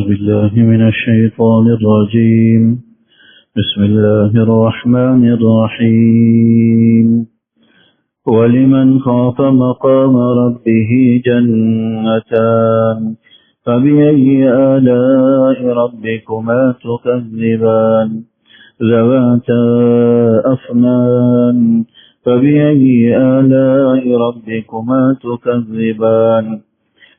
بالله من الشيطان الرجيم. بسم الله الرحمن الرحيم. ولمن خاف مقام ربه جنتان فبأي آلاء ربكما تكذبان ذواتا أفنان فبأي آلاء ربكما تكذبان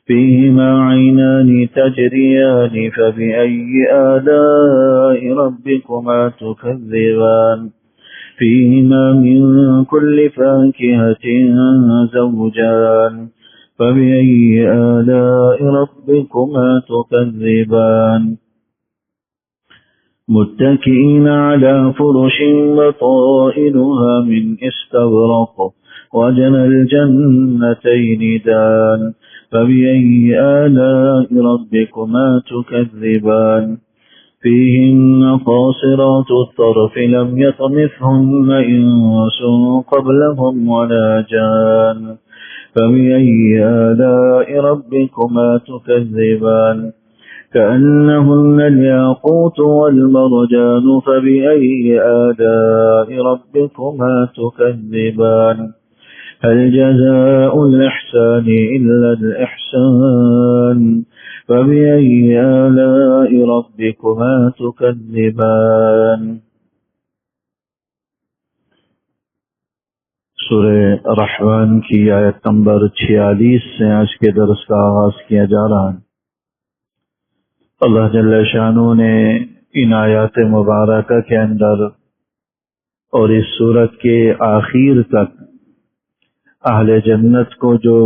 فيهما عينان تجريان فبأي آلاء ربكما تكذبان فيهما من كل فاكهة زوجان فبأي آلاء ربكما تكذبان متكئين على فرش بطائنها من استبرق وجنى الجنتين دان فبأي آلاء ربكما تكذبان فيهن قاصرات الطرف لم يطمثهن إنس قبلهم ولا جان فبأي آلاء ربكما تكذبان كأنهن الياقوت والمرجان فبأي آلاء ربكما تكذبان هل جزاء الإحسان إلا الإحسان فبأي آلاء ربكما تكذبان. سورہ رحمان کی آیت نمبر 46 سے آج کے درس کا آغاز کیا جا رہا ہے. اللہ جل شانہ نے ان آیات مبارکہ کے اندر اور اس سورت کے آخر تک اہل جنت کو جو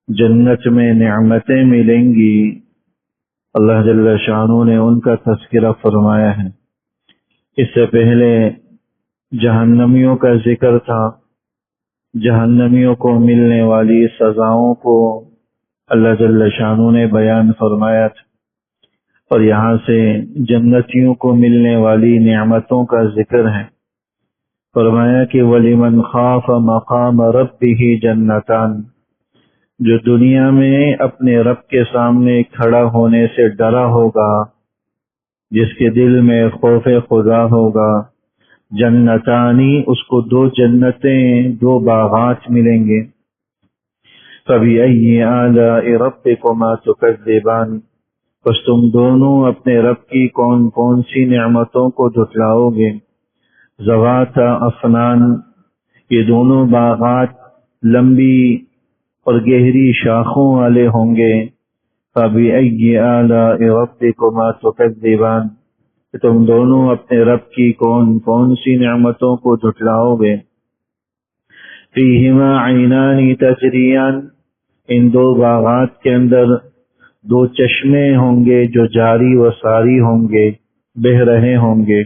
جنت میں نعمتیں ملیں گی اللہ جل شانہ نے ان کا تذکرہ فرمایا ہے. اس سے پہلے جہنمیوں کا ذکر تھا. جہنمیوں کو ملنے والی سزاؤں کو اللہ جل شانہ نے بیان فرمایا تھا اور یہاں سے جنتیوں کو ملنے والی نعمتوں کا ذکر ہے. فرمایا کہ وَلِمَنْ خَافَ مَقَامَ رَبِّهِ جَنَّتَانِ، جو دنیا میں اپنے رب کے سامنے کھڑا ہونے سے ڈرا ہوگا، جس کے دل میں خوف خدا ہوگا، جنتانی، اس کو 2 جنتیں، 2 باغات ملیں گے. فَبِأَيِّ آلَاءِ رَبِّكُمَا تُكَذِّبَانِ، بس تم دونوں اپنے رب کی کون کون سی نعمتوں کو جھٹلاؤ گے. ذواتا افنان، یہ دونوں باغات لمبی اور گہری شاخوں والے ہوں گے. فَبِأَيِّ آلَاءِ رَبِّكُمَا تُكَذِّبَانِ، تم دونوں اپنے رب کی کون کون سی نعمتوں کو جھٹلاؤ گے. فِيهِمَا عَيْنَانِ تَجْرِيَانِ، ان 2 باغات کے اندر 2 چشمے ہوں گے جو جاری و ساری ہوں گے، بہہ رہے ہوں گے.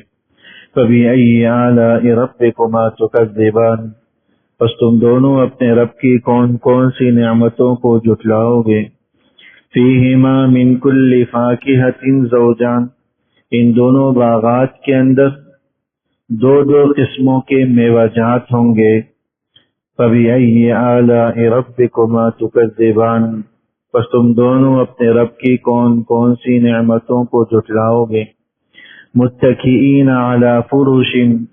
فَبِأَيِّ آلَاءِ رَبِّكُمَا تُكَذِّبَانِ، بس تم دونوں اپنے رب کی کون کون سی نعمتوں کو جھٹلاؤ گے. فِيهِمَا مِن كُلِّ فَاكِهَةٍ زَوْجَانِ، ان دونوں باغات کے اندر 2 قسموں کے میوہ جات ہوں گے. فَبِأَيِّ آلَاءِ رَبِّكُمَا تُكَذِّبَانِ، بس تم دونوں اپنے رب کی کون کون سی نعمتوں کو جھٹلاؤ گے. متکئین علی فرش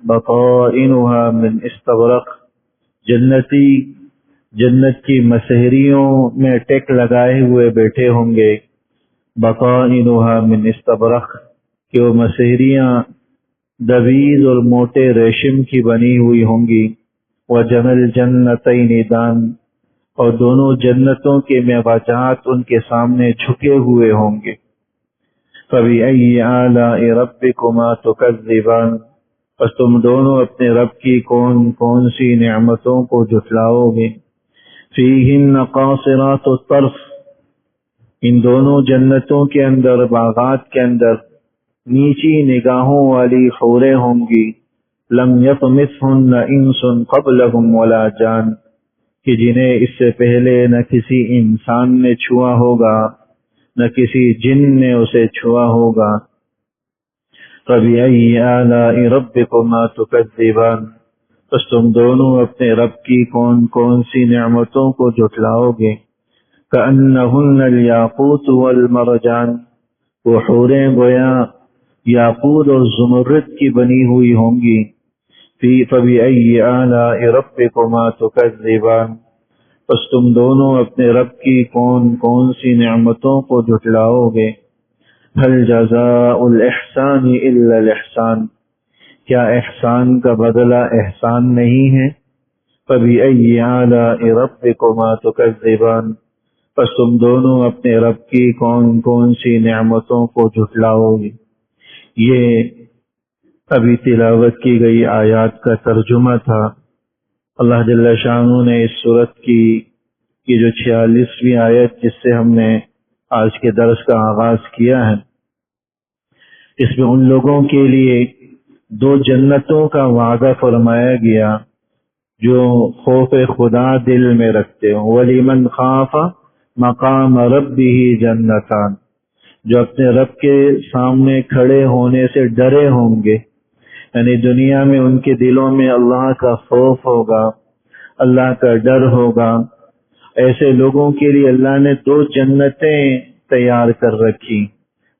بطائنها من استبرق، جنتی جنت کی مسہریوں میں ٹیک لگائے ہوئے بیٹھے ہوں گے. بطائنها من استبرق، کہ وہ مسہریاں دویز اور موٹے ریشم کی بنی ہوئی ہوں گی. وجنى الجنتین دان، اور دونوں جنتوں کے میوہ جات ان کے سامنے جھکے ہوئے ہوں گے. فَبِأَيِّ آلَاءِ رَبِّكُمَا تُكَذِّبَانِ، پس تم دونوں اپنے رب کی کون کون سی نعمتوں کو جھٹلاؤ گے. فِيهِنَّ قَاصِرَاتُ الطَّرْفِ، ان دونوں جنتوں کے اندر، باغات کے اندر نیچی نگاہوں والی حوریں ہوں گی. لَمْ يَطْمِثْهُنَّ إِنسٌ قَبْلَهُمْ وَلَا جَانٌ، کہ جنہیں اس سے پہلے نہ کسی انسان نے چھوا ہوگا نہ کسی جن نے اسے چھوا ہوگا. فَبِأَيِّ آلَاءِ رَبِّكُمَا تُكَذِّبَانِ، بس تم دونوں اپنے رب کی کون کون سی نعمتوں کو جھٹلاؤ گے. كَأَنَّهُنَّ الْيَاقُوتُ وَالْمَرْجَانُ، وہ حوریں گویا یاقوت اور زمرد کی بنی ہوئی ہوں گی. فَبِأَيِّ آلَاءِ رَبِّكُمَا تُكَذِّبَانِ، پس تم دونوں اپنے رب کی کون کون سی نعمتوں کو جھٹلاؤ گے. هَلْ جَزَاءُ الْإِحْسَانِ إِلَّا الْإِحْسَانُ، کیا احسان کا بدلہ احسان نہیں ہے. فَبِأَيِّ آلَاءِ رَبِّكُمَا تُكَذِّبَانِ، پس تم دونوں اپنے رب کی کون کون سی نعمتوں کو جھٹلاؤ گے. یہ ابھی تلاوت کی گئی آیات کا ترجمہ تھا. اللہ جل شانہ نے اس سورت کی یہ جو 46ویں آیت جس سے ہم نے آج کے درس کا آغاز کیا ہے، اس میں ان لوگوں کے لیے 2 جنتوں کا وعدہ فرمایا گیا جو خوف خدا دل میں رکھتے ہوں. وَلِمَنْ خَافَ مَقَامَ رَبِّهِ جَنَّتَانِ، جو اپنے رب کے سامنے کھڑے ہونے سے ڈرے ہوں گے، یعنی دنیا میں ان کے دلوں میں اللہ کا خوف ہوگا، اللہ کا ڈر ہوگا. ایسے لوگوں کے لیے اللہ نے 2 جنتیں تیار کر رکھی.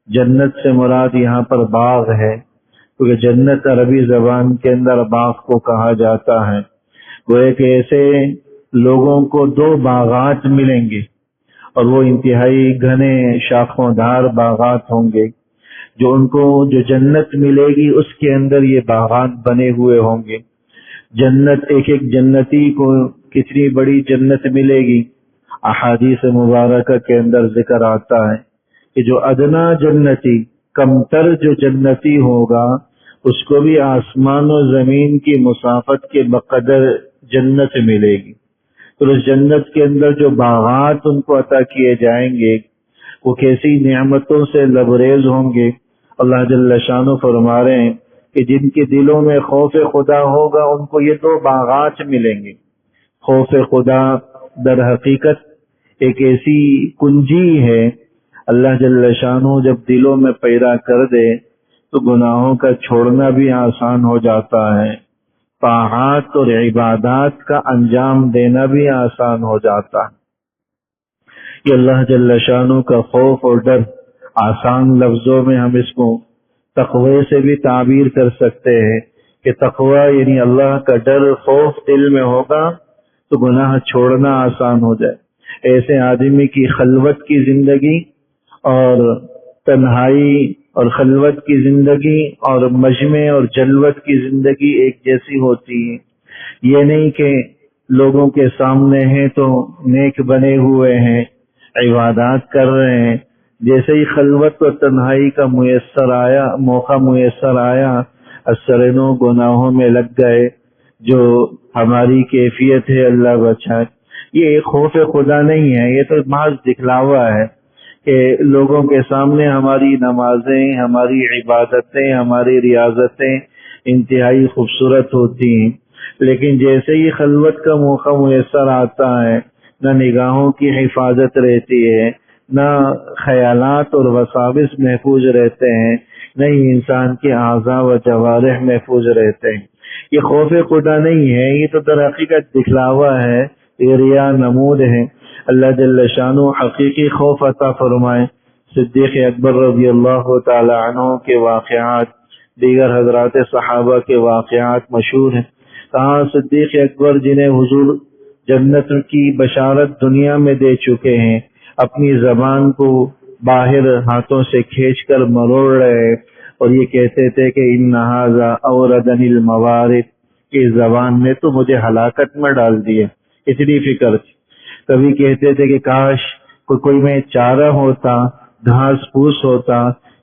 جنت سے مراد یہاں پر باغ ہے، کیونکہ جنت عربی زبان کے اندر باغ کو کہا جاتا ہے. وہ ایک ایسے لوگوں کو 2 باغات ملیں گے، اور وہ انتہائی گھنے شاخوں دار باغات ہوں گے. جو ان کو جو جنت ملے گی اس کے اندر یہ باغات بنے ہوئے ہوں گے. جنت ایک ایک جنتی کو کتنی بڑی جنت ملے گی. احادیث مبارکہ کے اندر ذکر آتا ہے کہ جو ادنا جنتی، کمتر جو جنتی ہوگا، اس کو بھی آسمان و زمین کی مسافت کے بقدر جنت ملے گی. تو اس جنت کے اندر جو باغات ان کو عطا کیے جائیں گے وہ کیسی نعمتوں سے لبریز ہوں گے. اللہ جل شانہ فرما رہے ہیں کہ جن کے دلوں میں خوف خدا ہوگا ان کو یہ 2 باغات ملیں گے. خوف خدا در حقیقت ایک ایسی کنجی ہے، اللہ جل شانہ جب دلوں میں پیدا کر دے تو گناہوں کا چھوڑنا بھی آسان ہو جاتا ہے، طاعات اور عبادات کا انجام دینا بھی آسان ہو جاتا ہے. یہ اللہ جل شانہ کا خوف اور ڈر، آسان لفظوں میں ہم اس کو تقوی سے بھی تعبیر کر سکتے ہیں کہ تقوی یعنی اللہ کا ڈر، خوف دل میں ہوگا تو گناہ چھوڑنا آسان ہو جائے. ایسے آدمی کی خلوت کی زندگی اور تنہائی اور خلوت کی زندگی اور مجمع اور جلوت کی زندگی ایک جیسی ہوتی ہے. یہ نہیں کہ لوگوں کے سامنے ہیں تو نیک بنے ہوئے ہیں، عبادات کر رہے ہیں، جیسے ہی خلوت اور تنہائی کا موقع میسر آیا اثرنو گناہوں میں لگ گئے، جو ہماری کیفیت ہے اللہ بچائے. یہ خوف خدا نہیں ہے، یہ تو محض دکھلاوا ہے کہ لوگوں کے سامنے ہماری نمازیں، ہماری عبادتیں، ہماری ریاضتیں انتہائی خوبصورت ہوتی ہیں، لیکن جیسے ہی خلوت کا موقع میسر آتا ہے نہ نگاہوں کی حفاظت رہتی ہے، نہ خیالات اور وساوس محفوظ رہتے ہیں، نہ ہی انسان کے اعضاء و جوارح محفوظ رہتے ہیں. یہ خوف خدا نہیں ہے، یہ تو در حقیقت دکھلاوا ہے، یہ ریا نمود ہے. اللہ جل شانہ حقیقی خوف عطا فرمائے. صدیق اکبر رضی اللہ تعالی عنہ کے واقعات، دیگر حضرات صحابہ کے واقعات مشہور ہیں. کہاں صدیق اکبر جنہیں حضور جنت کی بشارت دنیا میں دے چکے ہیں، اپنی زبان کو باہر ہاتھوں سے کھینچ کر مروڑ رہے اور یہ کہتے تھے کہ ان ھذا اوردنی الموارد، اس زبان نے تو مجھے ہلاکت میں ڈال دیا. اتنی فکر تھی. کبھی کہتے تھے کہ کاش کوئی میں چارہ ہوتا، گھاس پھوس ہوتا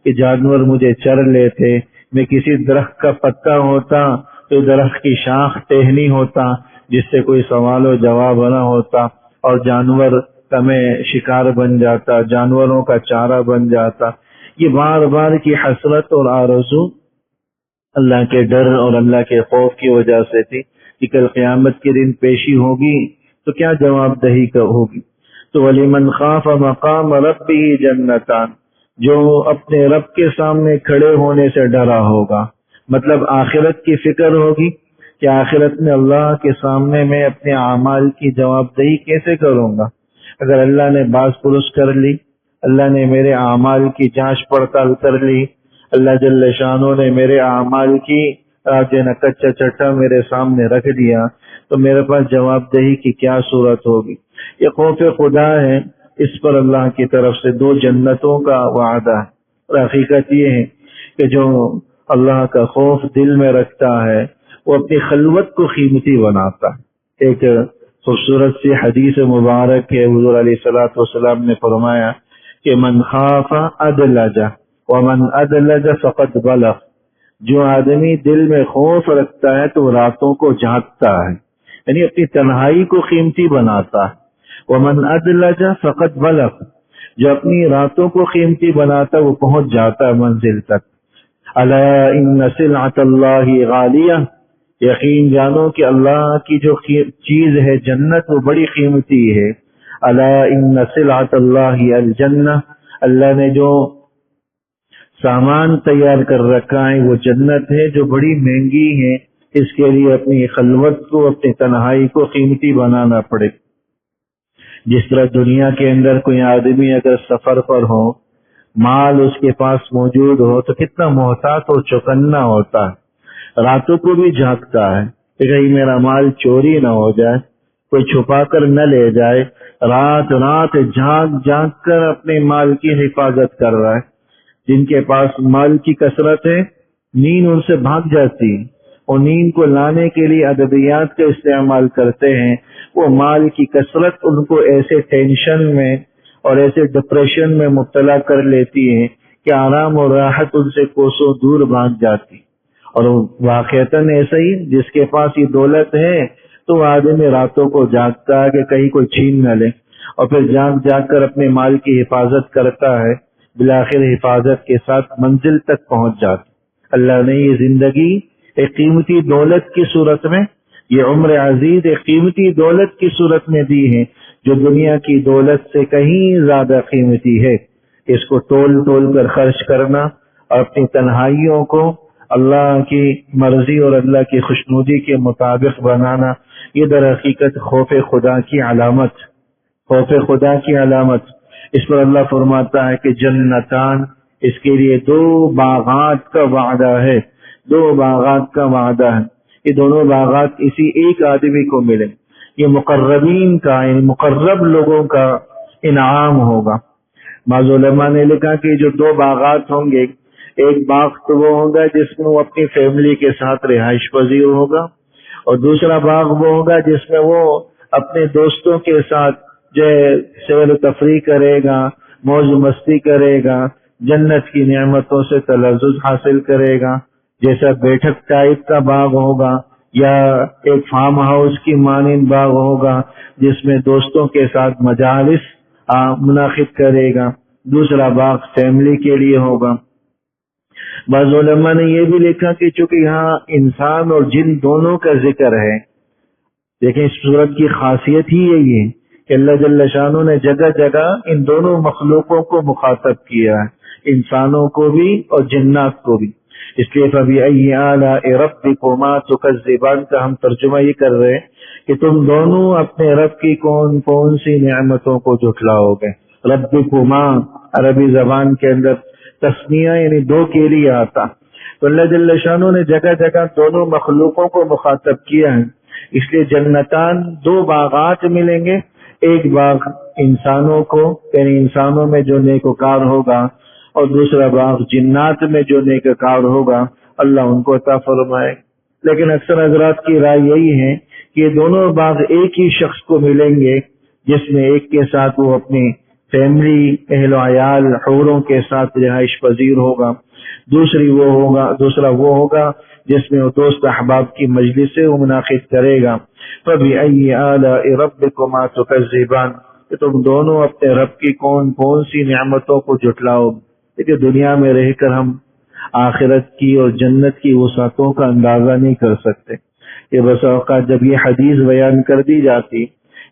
کہ جانور مجھے چر لیتے، میں کسی درخت کا پتا ہوتا تو درخت کی شاخ ٹہنی ہوتا جس سے کوئی سوال و جواب نہ ہوتا اور جانور کا میں شکار بن جاتا، جانوروں کا چارہ بن جاتا. یہ بار بار کی حسرت اور آرزو اللہ کے ڈر اور اللہ کے خوف کی وجہ سے تھی کہ کل قیامت کے دن پیشی ہوگی تو کیا جواب دہی ہوگی. تو وَلِمَنْ خَافَ مَقَامَ رَبِّهِ جَنَّتَانِ، جو اپنے رب کے سامنے کھڑے ہونے سے ڈرا ہوگا، مطلب آخرت کی فکر ہوگی کہ آخرت میں اللہ کے سامنے میں اپنے اعمال کی جواب دہی کیسے کروں گا. اگر اللہ نے باز پرس کر لی، اللہ نے میرے اعمال کی جانچ پڑتال کر لی، اللہ جل شانہ نے میرے اعمال کی کچا چٹا میرے سامنے رکھ دیا، تو میرے پاس جواب دہی کی کیا صورت ہوگی؟ یہ خوف خدا ہے، اس پر اللہ کی طرف سے 2 جنتوں کا وعدہ ہے۔ اور حقیقت یہ ہے کہ جو اللہ کا خوف دل میں رکھتا ہے وہ اپنی خلوت کو قیمتی بناتا ہے۔ ایک خوبصورت سی حدیث مبارک ہے، حضور علیہ الصلوۃ والسلام نے فرمایا کہ من خاف ادلج ومن ادلج فقد بلغ، جو آدمی دل میں خوف رکھتا ہے تو راتوں کو جاگتا ہے، یعنی اپنی تنہائی کو قیمتی بناتا ہے۔ ومن ادلج فقد بلغ، جو اپنی راتوں کو قیمتی بناتا ہے وہ پہنچ جاتا ہے منزل تک۔ الا ان سلعۃ اللہ غالیہ، یقین جانو کہ اللہ کی جو چیز ہے جنت وہ بڑی قیمتی ہے۔ الا ان سلعۃ اللہ الجنہ، اللہ نے جو سامان تیار کر رکھا ہے وہ جنت ہے جو بڑی مہنگی ہے، اس کے لیے اپنی خلوت کو، اپنی تنہائی کو قیمتی بنانا پڑے۔ جس طرح دنیا کے اندر کوئی آدمی اگر سفر پر ہو، مال اس کے پاس موجود ہو تو کتنا محتاط اور چوکنا ہوتا ہے، راتوں کو بھی جاگتا ہے کہ کہیں میرا مال چوری نہ ہو جائے، کوئی چھپا کر نہ لے جائے، رات رات جاگ جاگ کر اپنے مال کی حفاظت کر رہا ہے۔ جن کے پاس مال کی کثرت ہے نیند ان سے بھاگ جاتی ہے، اور نیند کو لانے کے لیے ادویات کا استعمال کرتے ہیں۔ وہ مال کی کثرت ان کو ایسے ٹینشن میں اور ایسے ڈپریشن میں مبتلا کر لیتی ہے کہ آرام اور راحت ان سے کوسوں دور بھاگ جاتی۔ اور واقعتاً ایسا ہی جس کے پاس یہ دولت ہے تو وہ آدمی راتوں کو جاگتا ہے کہ کہیں کوئی چھین نہ لے، اور پھر جاگ جاگ کر اپنے مال کی حفاظت کرتا ہے، بالآخر حفاظت کے ساتھ منزل تک پہنچ جاتا۔ اللہ نے یہ زندگی ایک قیمتی دولت کی صورت میں، یہ عمر عزیز ایک قیمتی دولت کی صورت میں دی ہے، جو دنیا کی دولت سے کہیں زیادہ قیمتی ہے۔ اس کو تول تول کر خرچ کرنا اور اپنی تنہائیوں کو اللہ کی مرضی اور اللہ کی خوشنودی کے مطابق بنانا، یہ در حقیقت خوف خدا کی علامت، خوف خدا کی علامت۔ اس پر اللہ فرماتا ہے کہ جنتان، اس کے لیے 2 باغات کا وعدہ ہے، 2 باغات کا وعدہ ہے۔ یہ دونوں باغات اسی ایک آدمی کو ملے، یہ مقربین کا، یعنی مقرب لوگوں کا انعام ہوگا۔ بعض علماء نے لکھا کہ جو 2 باغات ہوں گے، ایک باغ تو وہ ہوگا جس میں وہ اپنی فیملی کے ساتھ رہائش پذیر ہوگا، اور دوسرا باغ وہ ہوگا جس میں وہ اپنے دوستوں کے ساتھ جو سیر و تفریح کرے گا، موج مستی کرے گا، جنت کی نعمتوں سے تلذذ حاصل کرے گا۔ جیسا بیٹھک ٹائپ کا باغ ہوگا یا ایک فارم ہاؤس کی مانند باغ ہوگا جس میں دوستوں کے ساتھ مجالس منعقد کرے گا، دوسرا باغ فیملی کے لیے ہوگا۔ بعض علماء نے یہ بھی لکھا کہ چونکہ یہاں انسان اور جن دونوں کا ذکر ہے، لیکن اس صورت کی خاصیت ہی یہی ہے کہ اللہ جل شانہ نے جگہ جگہ ان دونوں مخلوقوں کو مخاطب کیا ہے، انسانوں کو بھی اور جنات کو بھی۔ اس لیے فَبِأَيِّ آلَاءِ رَبِّكُمَا تُكَذِّبَانِ کا ہم ترجمہ یہ کر رہے ہیں کہ تم دونوں اپنے رب کی کون کون سی نعمتوں کو جھٹلاؤ گے۔ ربکما عربی زبان کے اندر تسنیہ یعنی 2 کے لیے آتا، تو اللہ جل شانہ نے جگہ جگہ دونوں مخلوقوں کو مخاطب کیا ہے۔ اس لیے جنتان 2 باغات ملیں گے، ایک باغ انسانوں کو، یعنی انسانوں میں جو نیکوکار ہوگا، اور دوسرا باغ جنات میں جو نیکوکار ہوگا، اللہ ان کو عطا فرمائے۔ لیکن اکثر حضرات کی رائے یہی ہے کہ یہ دونوں باغ ایک ہی شخص کو ملیں گے، جس میں ایک کے ساتھ وہ اپنی فیملی، اہل و عیال، حوروں کے ساتھ رہائش پذیر ہوگا، دوسرا وہ ہوگا جس میں وہ دوست احباب کی مجلس سے وہ منعقد کرے گا۔ فَبِأَيِّ آلَاءِ رَبِّكُمَا تُكَذِّبَانِ کہ تم دونوں اپنے رب کی کون کون سی نعمتوں کو جھٹلاؤ۔ دیکھیں دنیا میں رہ کر ہم آخرت کی اور جنت کی وسعتوں کا اندازہ نہیں کر سکتے۔ یہ بس اوقات جب یہ حدیث بیان کر دی جاتی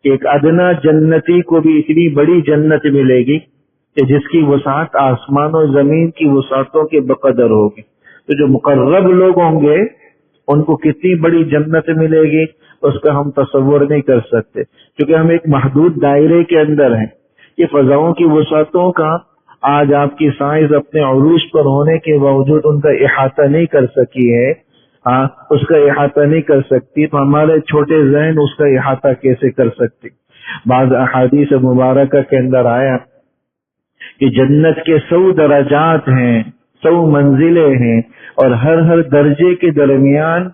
کہ ایک ادنا جنتی کو بھی اتنی بڑی جنت ملے گی کہ جس کی وسعت آسمان و زمین کی وسعتوں کے بقدر ہوگی، تو جو مقرب لوگ ہوں گے ان کو کتنی بڑی جنت ملے گی اس کا ہم تصور نہیں کر سکتے، کیونکہ ہم ایک محدود دائرے کے اندر ہیں۔ یہ فضاؤں کی وسعتوں کا آج آپ کی سائنس اپنے عروج پر ہونے کے باوجود ان کا احاطہ نہیں کر سکی ہے، اس کا احاطہ نہیں کر سکتی، تو ہمارے چھوٹے ذہن اس کا احاطہ کیسے کر سکتی؟ بعض احادیث مبارکہ کے اندر آیا کہ جنت کے 100 درجات ہیں، 100 منزلیں ہیں، اور ہر درجے کے درمیان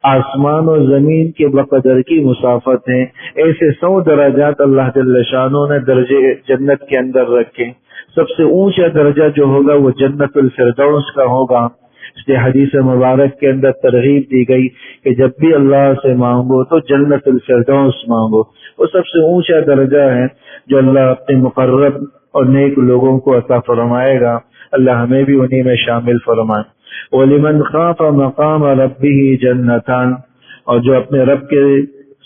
آسمان و زمین کے بقدر کی مسافت ہیں۔ ایسے 100 درجات اللہ جل شانہ نے درجے جنت کے اندر رکھے۔ سب سے اونچا درجہ جو ہوگا وہ جنت الفردوس کا ہوگا۔ اس لیے حدیث مبارک کے اندر ترغیب دی گئی کہ جب بھی اللہ سے مانگو تو جنت الفردوس مانگو۔ وہ سب سے اونچا درجہ ہے جو اللہ اپنے مقرب اور نیک لوگوں کو عطا فرمائے گا۔ اللہ ہمیں بھی انہی میں شامل فرمائے۔ وَلِمَنْ خَافَ مَقَامَ رَبِّهِ جَنَّتَانِ، اور جو اپنے رب کے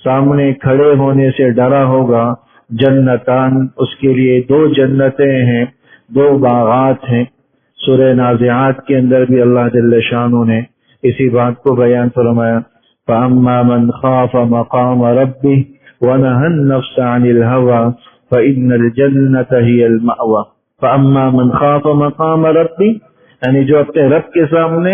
سامنے کھڑے ہونے سے ڈرا ہوگا، جنتان، اس کے لیے 2 جنتیں ہیں، 2 باغات ہیں۔ سورہ نازعات کے اندر بھی اللہ جل شانہ نے اسی بات کو بیان فرمایا، فَأَمَّا مَنْ خَافَ مَقَامَ رَبِّهِ وَنَهَى النَّفْسَ عَنِ الْهَوَىٰ فَإِنَّ الْجَنَّةَ هِيَ الْمَأْوَىٰ۔ فَأَمَّا مَنْ خَافَ مَقَامَ رَبِّهِ، یعنی جو اپنے رب کے سامنے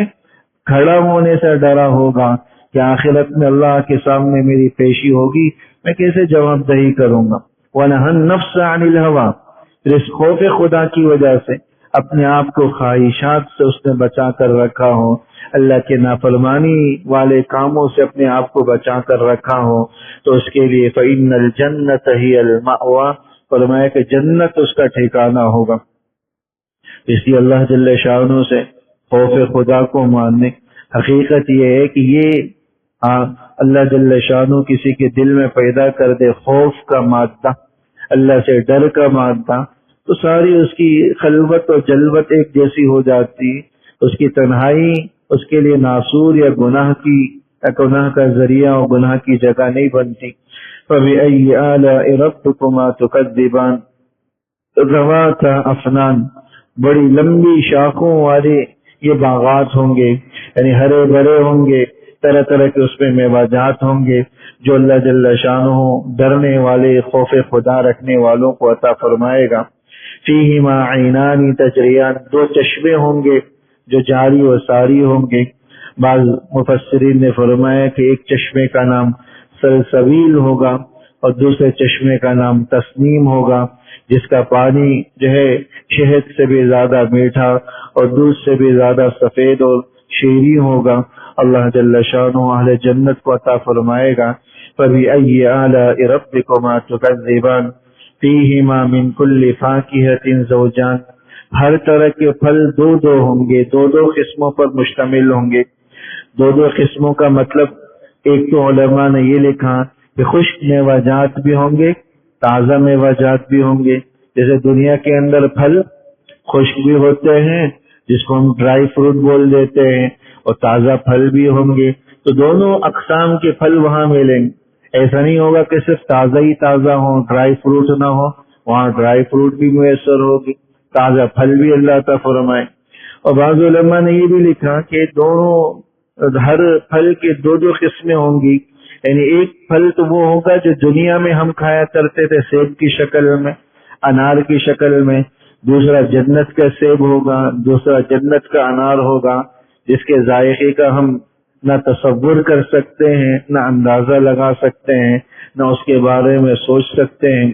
کھڑا ہونے سے ڈرا ہوگا کہ آخرت میں اللہ کے سامنے میری پیشی ہوگی، میں کیسے جواب دہی کروں گا۔ وَنَهَى النَّفْسَ عَنِ الْهَوَىٰ، پھر اس خوف خدا کی وجہ سے اپنے آپ کو خواہشات سے اس نے بچا کر رکھا ہو، اللہ کے نافرمانی والے کاموں سے اپنے آپ کو بچا کر رکھا ہو، تو اس کے لیے فَإِنَّ الْجَنَّةَ هِيَ الْمَأْوَىٰ، فرمایا کہ جنت اس کا ٹھکانہ ہوگا۔ اس لیے اللہ جل شانہ سے خوف خدا کو ماننے، حقیقت یہ ہے کہ یہ اللہ جل شانہ کسی کے دل میں پیدا کر دے خوف کا مادہ، اللہ سے ڈر کا مادہ، تو ساری اس کی خلوت اور جلوت ایک جیسی ہو جاتی، اس کی تنہائی اس کے لیے ناسور یا گناہ کا ذریعہ اور گناہ کی جگہ نہیں بنتی۔ فَبِأَيِّ آلَاءِ رَبِّكُمَا تُكَذِّبَانِ، ذَوَاتَا أَفْنَانٍ، بڑی لمبی شاخوں والے یہ باغات ہوں گے، یعنی ہرے بھرے ہوں گے، طرح طرح کے اس میں میوہ جات ہوں گے جو اللہ جل شانہ ڈرنے والے خوف خدا رکھنے والوں کو عطا فرمائے گا۔ فیہما عینان تجریان، 2 چشمے ہوں گے جو جاری و ساری ہوں گے۔ بعض مفسرین نے فرمایا کہ ایک چشمے کا نام سلسبیل ہوگا اور دوسرے چشمے کا نام تسنیم ہوگا، جس کا پانی جو ہے شہد سے بھی زیادہ میٹھا اور دودھ سے بھی زیادہ سفید اور شیریں ہوگا۔ اللہ جل شانہ اہل جنت کو عطا فرمائے گا۔ فَبِأَيِّ آلَاءِ رَبِّكُمَا تُكَذِّبَانِ فِيهِمَا مِن كُلِّ فَاكِهَةٍ زَوْجَانِ، ہر طرح کے پھل 2 ہوں گے، 2 قسموں پر مشتمل ہوں گے۔ 2 قسموں کا مطلب، ایک تو علماء نے یہ لکھا کہ خشک میوہ جات بھی ہوں گے، تازہ میوہ جات بھی ہوں گے۔ جیسے دنیا کے اندر پھل خشک بھی ہوتے ہیں جس کو ہم ڈرائی فروٹ بول دیتے ہیں، اور تازہ پھل بھی ہوں گے، تو دونوں اقسام کے پھل وہاں ملیں گے۔ ایسا نہیں ہوگا کہ صرف تازہ ہی تازہ ہو، ڈرائی فروٹ نہ ہو، وہاں ڈرائی فروٹ بھی میسر ہوگی، تازہ پھل بھی اللہ تعالیٰ فرمائے۔ اور بعض علماء نے یہ بھی لکھا کہ ہر پھل کے 2 قسمیں ہوں گی، یعنی ایک پھل تو وہ ہوگا جو دنیا میں ہم کھایا کرتے تھے سیب کی شکل میں، انار کی شکل میں، دوسرا جنت کا سیب ہوگا، دوسرا جنت کا انار ہوگا، جس کے ذائقے کا ہم نہ تصور کر سکتے ہیں، نہ اندازہ لگا سکتے ہیں، نہ اس کے بارے میں سوچ سکتے ہیں،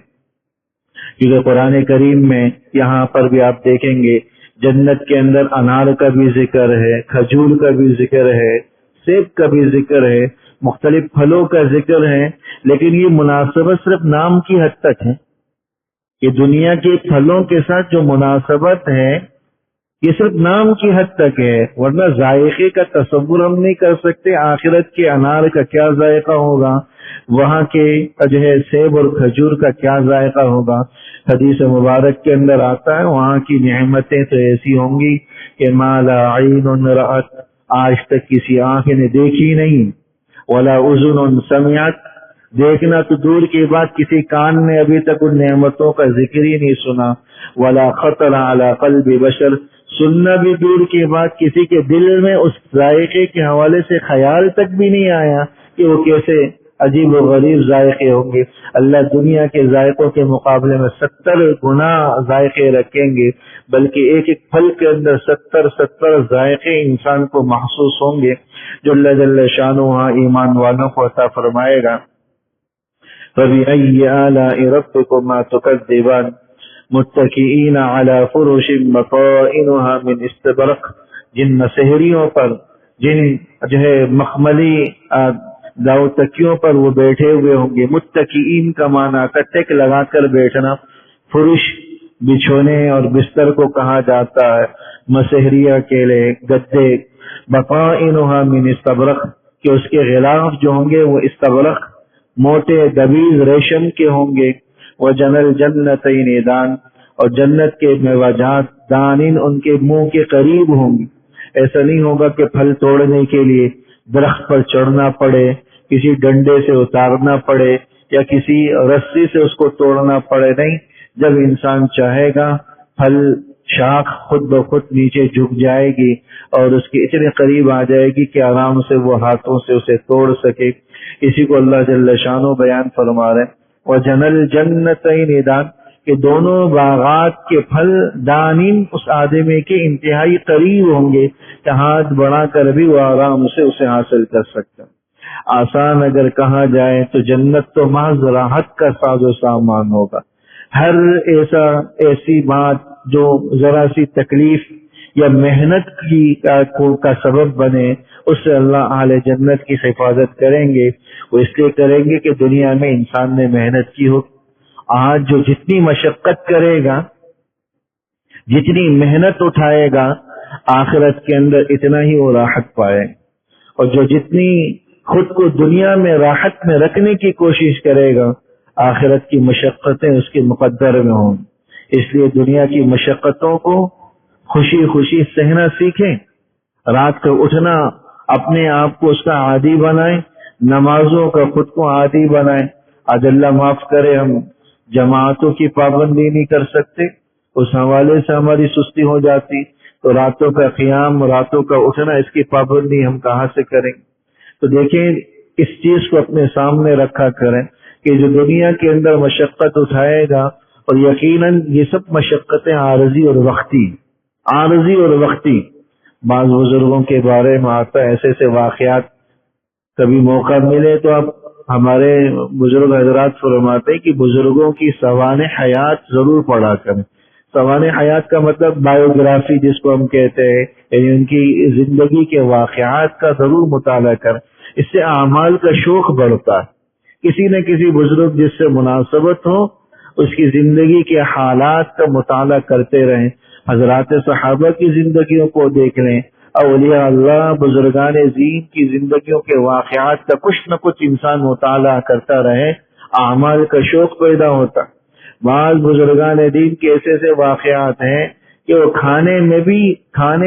کیونکہ قرآن کریم میں یہاں پر بھی آپ دیکھیں گے جنت کے اندر انار کا بھی ذکر ہے، کھجور کا بھی ذکر ہے، سیب کا بھی ذکر ہے، مختلف پھلوں کا ذکر ہے، لیکن یہ مناسبت صرف نام کی حد تک ہے۔ یہ دنیا کے پھلوں کے ساتھ جو مناسبت ہے یہ صرف نام کی حد تک ہے، ورنہ ذائقے کا تصور ہم نہیں کر سکتے۔ آخرت کے انار کا کیا ذائقہ ہوگا، وہاں کے جو ہے سیب اور کھجور کا کیا ذائقہ ہوگا۔ حدیث مبارک کے اندر آتا ہے وہاں کی نعمتیں تو ایسی ہوں گی کہ ما لا عین رأت، آج تک کسی آنکھ نے دیکھی نہیں، ولا اذن سمعت، دیکھنا تو دور کی بات کسی کان نے ابھی تک ان نعمتوں کا ذکر ہی نہیں سنا، ولا خطر علی قلب بشر، سننا بھی دور کی بات کسی کے دل میں اس ذائقے کے حوالے سے خیال تک بھی نہیں آیا کہ وہ کیسے عجیب و غریب ذائقے ہوں گے. اللہ دنیا کے ذائقوں کے مقابلے میں 70 گنا ذائقے رکھیں گے، بلکہ ایک ایک پھل کے اندر 70 ذائقے انسان کو محسوس ہوں گے، جو اللہ جل شانہ ایمان والوں کو عطا فرمائے گا. فَبِأَيِّ آلَاءِ رَبِّكُمَا تُكَذِّبَانِ متکئین علی فرش بطائنها من استبرق. جن مسحریوں پر، جن جو ہے مخملی داؤ تکیوں پر وہ بیٹھے ہوئے ہوں گے. متکئین کا معنی ٹیک لگا کر بیٹھنا. فرش بچھونے اور بستر کو کہا جاتا ہے، مسحریہ کے لیے گدے. بطائنها من استبرق کہ اس کے غلاف جو ہوں گے وہ استبرق موٹے دبیز ریشم کے ہوں گے. وَجَنَى الْجَنَّتَيْنِ دان، اور جنت کے میوجات دانین ان کے منہ کے قریب ہوں گی. ایسا نہیں ہوگا کہ پھل توڑنے کے لیے درخت پر چڑھنا پڑے، کسی ڈنڈے سے اتارنا پڑے یا کسی رسی سے اس کو توڑنا پڑے. نہیں، جب انسان چاہے گا پھل شاخ خود بخود نیچے جھک جائے گی اور اس کے اتنے قریب آ جائے گی کہ آرام سے وہ ہاتھوں سے اسے توڑ سکے. اسی کو اللہ جل شانہ بیان فرما رہے ہیں. وَجَنَى الْجَنَّتَيْنِ دان کہ دونوں باغات کے پھل دانین اس آدمی کے انتہائی قریب ہوں گے کہ ہاتھ بڑھا کر بھی وہ آرام سے اسے حاصل کر سکتا. آسان اگر کہا جائے تو جنت تو محض راحت کا ساز و سامان ہوگا. ہر ایسی بات جو ذرا سی تکلیف یا محنت کا سبب بنے اس سے اللہ اہل جنت کی حفاظت کریں گے. وہ اس لیے کریں گے کہ دنیا میں انسان نے محنت کی ہو. آج جو جتنی مشقت کرے گا، جتنی محنت اٹھائے گا، آخرت کے اندر اتنا ہی وہ راحت پائے. اور جو جتنی خود کو دنیا میں راحت میں رکھنے کی کوشش کرے گا، آخرت کی مشقتیں اس کے مقدر میں ہوں. اس لیے دنیا کی مشقتوں کو خوشی خوشی سہنا سیکھیں. رات کو اٹھنا اپنے آپ کو اس کا عادی بنائیں، نمازوں کا خود کو عادی بنائیں. آج اللہ معاف کرے ہم جماعتوں کی پابندی نہیں کر سکتے، اس حوالے سے ہماری سستی ہو جاتی، تو راتوں کا قیام، راتوں کا اٹھنا، اس کی پابندی ہم کہاں سے کریں؟ تو دیکھیں اس چیز کو اپنے سامنے رکھا کریں کہ جو دنیا کے اندر مشقت اٹھائے گا، اور یقیناً یہ سب مشقتیں عارضی اور وقتی. بعض بزرگوں کے بارے میں آتا ہے ایسے واقعات، کبھی موقع ملے تو آپ ہمارے بزرگ حضرات فرماتے کہ بزرگوں کی سوانح حیات ضرور پڑھا کریں. سوانح حیات کا مطلب بایوگرافی جس کو ہم کہتے ہیں، یعنی ان کی زندگی کے واقعات کا ضرور مطالعہ کریں. اس سے اعمال کا شوق بڑھتا ہے. کسی نہ کسی بزرگ جس سے مناسبت ہو اس کی زندگی کے حالات کا مطالعہ کرتے رہیں. حضرات صحابہ کی زندگیوں کو دیکھ لیں، اولیاء اللہ بزرگان دین کی زندگیوں کے واقعات کا کچھ نہ کچھ انسان مطالعہ کرتا رہے، اعمال کا شوق پیدا ہوتا. بعض بزرگان دین کے ایسے واقعات ہیں کہ وہ کھانے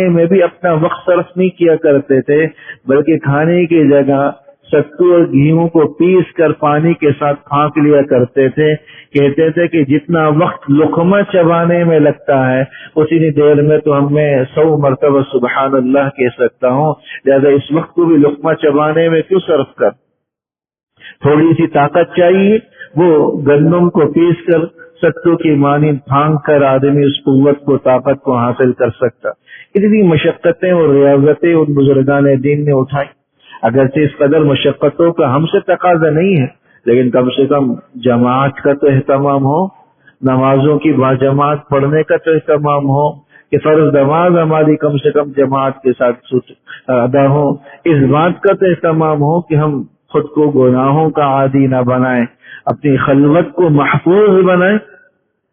میں بھی اپنا وقت صرف نہیں کیا کرتے تھے، بلکہ کھانے کی جگہ ستو اور گیہوں کو پیس کر پانی کے ساتھ پھانک لیا کرتے تھے. کہتے تھے کہ جتنا وقت لقمہ چبانے میں لگتا ہے اسی دیر میں تو ہم میں 100 مرتبہ سبحان اللہ کہہ سکتا ہوں، لہذا اس وقت کو بھی لقمہ چبانے میں کیوں صرف کر. تھوڑی سی طاقت چاہیے، وہ گندم کو پیس کر ستو کی مانند پھانک کر آدمی اس قوت کو، طاقت کو حاصل کر سکتا. اتنی مشقتیں اور ریاضتیں ان بزرگان دین نے اٹھائی. اگرچہ اس قدر مشقتوں کا ہم سے تقاضا نہیں ہے، لیکن کم سے کم جماعت کا تو اہتمام ہو، نمازوں کی باجماعت پڑھنے کا تو اہتمام ہو کہ فرض نماز ہماری کم سے کم جماعت کے ساتھ ادا ہو. اس بات کا تو اہتمام ہو کہ ہم خود کو گناہوں کا عادی نہ بنائیں، اپنی خلوت کو محفوظ بنائیں،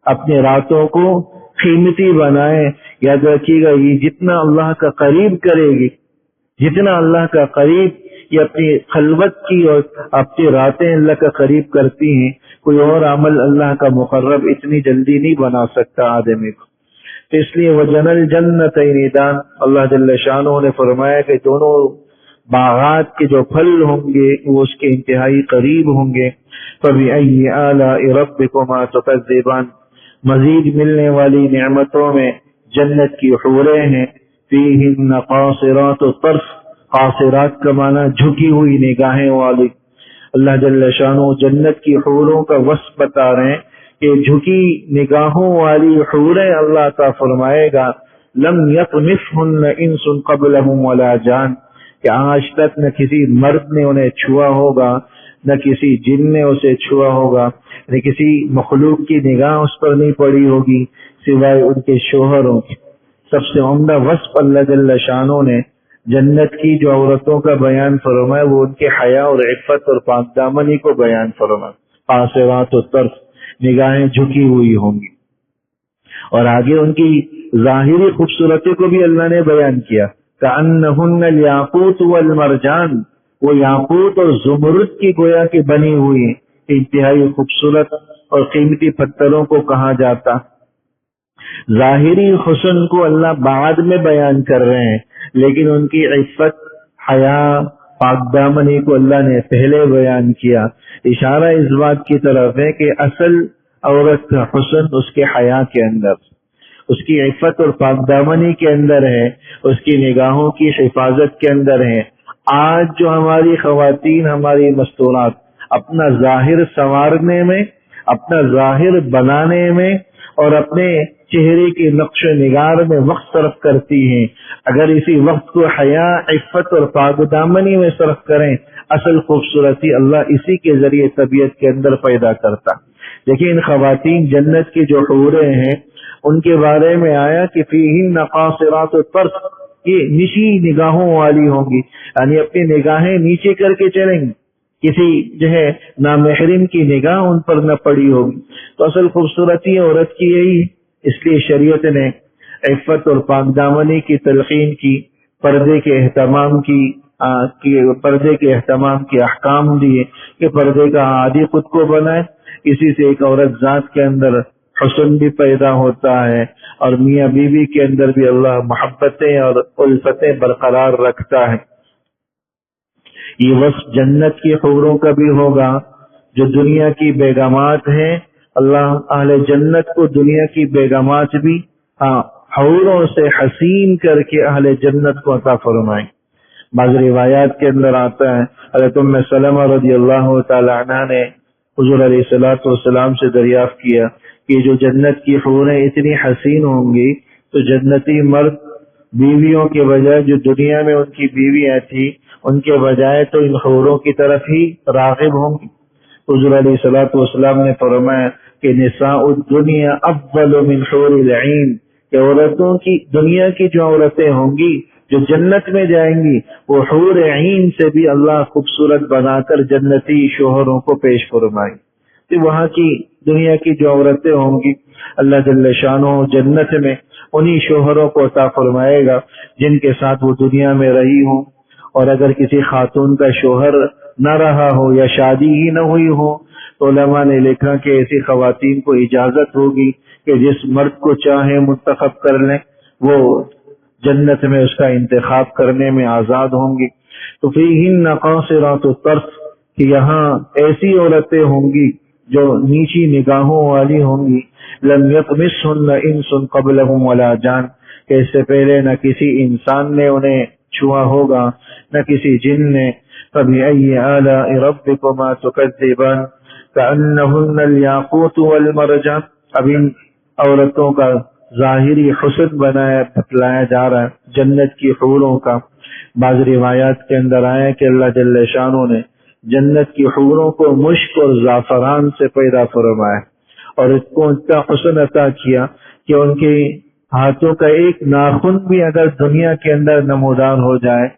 اپنی راتوں کو قیمتی بنائیں. یاد رکھیے گا یہ جتنا اللہ کا قریب کرے گی، جتنا اللہ کا قریب یہ اپنی خلوت کی اور اپنی راتیں اللہ کا قریب کرتی ہیں، کوئی اور عمل اللہ کا مقرب اتنی جلدی نہیں بنا سکتا آدمی کو. تو اس لیے وَجَنَى الْجَنَّتَيْنِ دان، اللہ جل شانہ نے فرمایا کہ دونوں باغات کے جو پھل ہوں گے وہ اس کے انتہائی قریب ہوں گے. فَبِأَيِّ آلَاءِ رَبِّكُمَا تُكَذِّبَانِ مزید ملنے والی نعمتوں میں جنت کی حوریں ہیں. فِيهِنَّ قَاصِرَاتُ الطَّرْفِ، قاصرات کا معنی جھکی ہوئی نگاہیں والی. اللہ جل شانہ جنت کی حوروں کا وصف بتا رہے ہیں کہ جھکی نگاہوں والی حوریں اللہ تعالیٰ فرمائے گا لم یطمثہن انس قبلہم ولا جان، کہ آج تک نہ کسی مرد نے انہیں چھوا ہوگا نہ کسی جن نے اسے چھوا ہوگا، نہ کسی مخلوق کی نگاہ اس پر نہیں پڑی ہوگی سوائے ان کے شوہروں کی۔ سب سے عمدہ وصف اللہ جل شانہ نے جنت کی جو عورتوں کا بیان فرمایا وہ ان کے حیا اور عفت اور پاک دامنی کو بیان فرمایا۔ قاصرات الطرف، نگاہیں جھکی ہوئی ہوں گی، اور آگے ان کی ظاہری خوبصورتی کو بھی اللہ نے بیان کیا، کأنہن الیاقوت والمرجان، وہ یاقوت اور زمرد کی گویا کی بنی ہوئی ہیں، انتہائی خوبصورت اور قیمتی پتھروں کو کہا جاتا۔ ظاہری حسن کو اللہ بعد میں بیان کر رہے ہیں، لیکن ان کی عفت، حیا، پاک دامنی کو اللہ نے پہلے بیان کیا۔ اشارہ اس بات کی طرف ہے کہ اصل عورت کا حسن اس کے حیا کے اندر، اس کی عفت اور پاک دامنی کے اندر ہے، اس کی نگاہوں کی حفاظت کے اندر ہے۔ آج جو ہماری خواتین، ہماری مستورات اپنا ظاہر سنوارنے میں، اپنا ظاہر بنانے میں اور اپنے چہرے کی نقش و نگار میں وقت صرف کرتی ہیں، اگر اسی وقت کو حیا، عفت اور پاک دامنی میں صرف کریں، اصل خوبصورتی اللہ اسی کے ذریعے طبیعت کے اندر پیدا کرتا۔ لیکن خواتین جنت کی جو حوریں ہیں ان کے بارے میں آیا کہ فیہن قاصرات الطرف، یہ نیچی نگاہوں والی ہوں گی، یعنی اپنی نگاہیں نیچے کر کے چلیں گی، کسی جو ہے نامحرم کی نگاہ ان پر نہ پڑی ہوگی۔ تو اصل خوبصورتی عورت کی یہی، اس لیے شریعت نے عفت اور پاک دامنی کی تلقین کی، پردے کے اہتمام پردے کے اہتمام کے احکام دیے کہ پردے کا عادی خود کو بنائے، اسی سے ایک عورت ذات کے اندر حسن بھی پیدا ہوتا ہے، اور میاں بیوی کے اندر بھی اللہ محبتیں اور الفتیں برقرار رکھتا ہے۔ یہ وصف جنت کی حوروں کا بھی ہوگا جو دنیا کی بیگمات ہیں، اللہ اہل جنت کو دنیا کی بیگمات بھی حوروں سے حسین کر کے اہل جنت کو عطا فرمائیں۔ بعض روایات کے اندر آتا ہے حضرت ام سلمہ رضی اللہ تعالی عنہ نے حضور علیہ الصلوۃ والسلام سے دریافت کیا کہ جو جنت کی حوریں اتنی حسین ہوں گی تو جنتی مرد بیویوں کے بجائے جو دنیا میں ان کی بیویاں تھیں ان کے بجائے تو ان حوروں کی طرف ہی راغب ہوں گی۔ حضور علیہ الصلوۃ والسلام نے فرمایا کہ نساء الدنیا افضل من حور العین، کہ عورتوں کی دنیا کی جو عورتیں ہوں گی جو جنت میں جائیں گی وہ حور عین سے بھی اللہ خوبصورت بنا کر جنتی شوہروں کو پیش فرمائیں۔ تو وہاں کی دنیا کی جو عورتیں ہوں گی اللہ جل شانہ جنت میں انہی شوہروں کو عطا فرمائے گا جن کے ساتھ وہ دنیا میں رہی ہوں، اور اگر کسی خاتون کا شوہر نہ رہا ہو یا شادی ہی نہ ہوئی ہو تو علماء نے لکھا کہ ایسی خواتین کو اجازت ہوگی کہ جس مرد کو چاہے منتخب کر لیں، وہ جنت میں اس کا انتخاب کرنے میں آزاد ہوں گی۔ تو فیہن قاصرات الطرف، کہ یہاں ایسی عورتیں ہوں گی جو نیچی نگاہوں والی ہوں گی، لم یطمثہن انس قبلہم ولا جان، کہ اس سے پہلے نہ کسی انسان نے انہیں چھوا ہوگا نہ کسی جن نے۔ فبأي آلاء ربكما تكذبان كأنهن الياقوت والمرجان، اب ان عورتوں کا ظاہری حسن بتلایا جا رہا ہے جنت کی حوروں کا۔ بعض روایات کے اندر آیا کہ اللہ جل شانہ نے جنت کی حوروں کو مشک اور زعفران سے پیدا فرمایا، اور اس کو اتنا حسن عطا کیا کہ ان کے ہاتھوں کا ایک ناخن بھی اگر دنیا کے اندر نمودار ہو جائے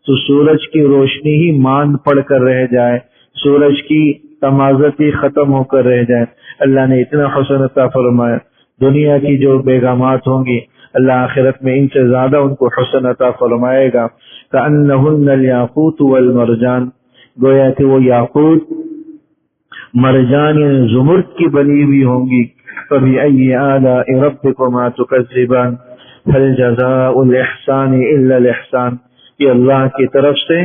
تو سورج کی روشنی ہی ماند پڑ کر رہ جائے، سورج کی تمازت ہی ختم ہو کر رہ جائے۔ اللہ نے اتنا حسن عطا فرمایا۔ دنیا کی جو بیگمات ہوں گی اللہ آخرت میں ان سے زیادہ ان کو حسن عطا فرمائے گا۔ کأنہن الیاقوت والمرجان، گویا کہ وہ یاقوت، مرجان یعنی زمرد کی بنی ہوئی ہوں گی۔ فبأي آلاء ربكما تكذبان هل جزاء الإحسان إلا الإحسان، یہ اللہ کی طرف سے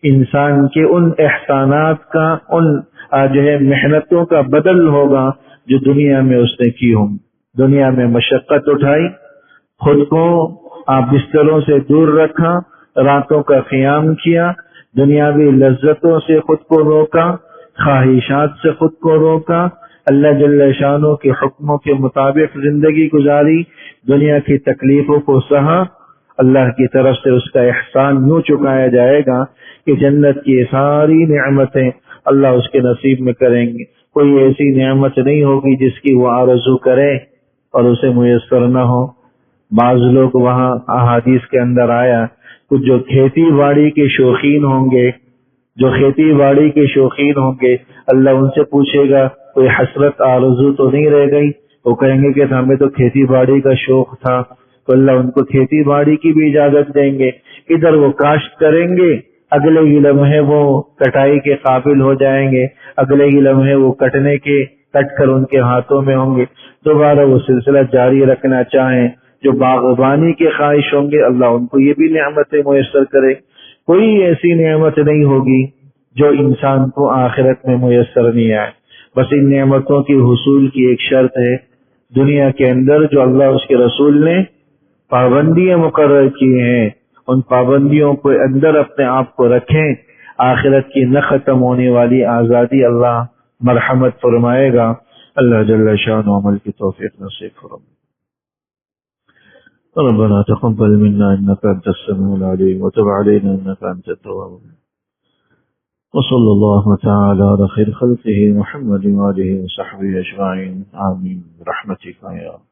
انسان کے ان احسانات کا، ان جو ہے محنتوں کا بدل ہوگا جو دنیا میں اس نے کی ہوں۔ دنیا میں مشقت اٹھائی، خود کو بستروں سے دور رکھا، راتوں کا قیام کیا، دنیاوی لذتوں سے خود کو روکا، خواہشات سے خود کو روکا، اللہ جل شانہ کے حکموں کے مطابق زندگی گزاری، دنیا کی تکلیفوں کو سہا، اللہ کی طرف سے اس کا احسان یوں چکایا جائے گا کہ جنت کی ساری نعمتیں اللہ اس کے نصیب میں کریں گے۔ کوئی ایسی نعمت نہیں ہوگی جس کی وہ آرزو کرے اور اسے میسر نہ ہو۔ بعض لوگ وہاں احادیث کے اندر آیا کچھ جو کھیتی باڑی کے شوقین ہوں گے، جو کھیتی باڑی کے شوقین ہوں گے، اللہ ان سے پوچھے گا کوئی حسرت آرزو تو نہیں رہ گئی؟ وہ کہیں گے کہ ہمیں تو کھیتی باڑی کا شوق تھا، تو اللہ ان کو کھیتی باڑی کی بھی اجازت دیں گے۔ ادھر وہ کاشت کریں گے، اگلے ہی لمحے وہ کٹائی کے قابل ہو جائیں گے، اگلے ہی لمحے وہ کٹ کر ان کے ہاتھوں میں ہوں گے۔ دوبارہ وہ سلسلہ جاری رکھنا چاہیں، جو باغبانی کے خواہش ہوں گے اللہ ان کو یہ بھی نعمتیں میسر کرے۔ کوئی ایسی نعمت نہیں ہوگی جو انسان کو آخرت میں میسر نہیں آئے۔ بس ان نعمتوں کی حصول کی ایک شرط ہے، دنیا کے اندر جو اللہ اس کے رسول نے پابندیاں مقرر کی ہیں ان پابندیوں کو اندر اپنے آپ کو رکھیں، آخرت کی نہ ختم ہونے والی آزادی اللہ مرحمت فرمائے گا۔ اللہ جل شانہ عمل کی توفیق نصیب فرمائے۔ ربنا تقبل منا انك انت السميع العليم وتب علينا انك انت التواب الرحيم، وصلى الله تعالى على خير خلقه محمد وآله وصحبه اجمعين، آمين برحمتك يا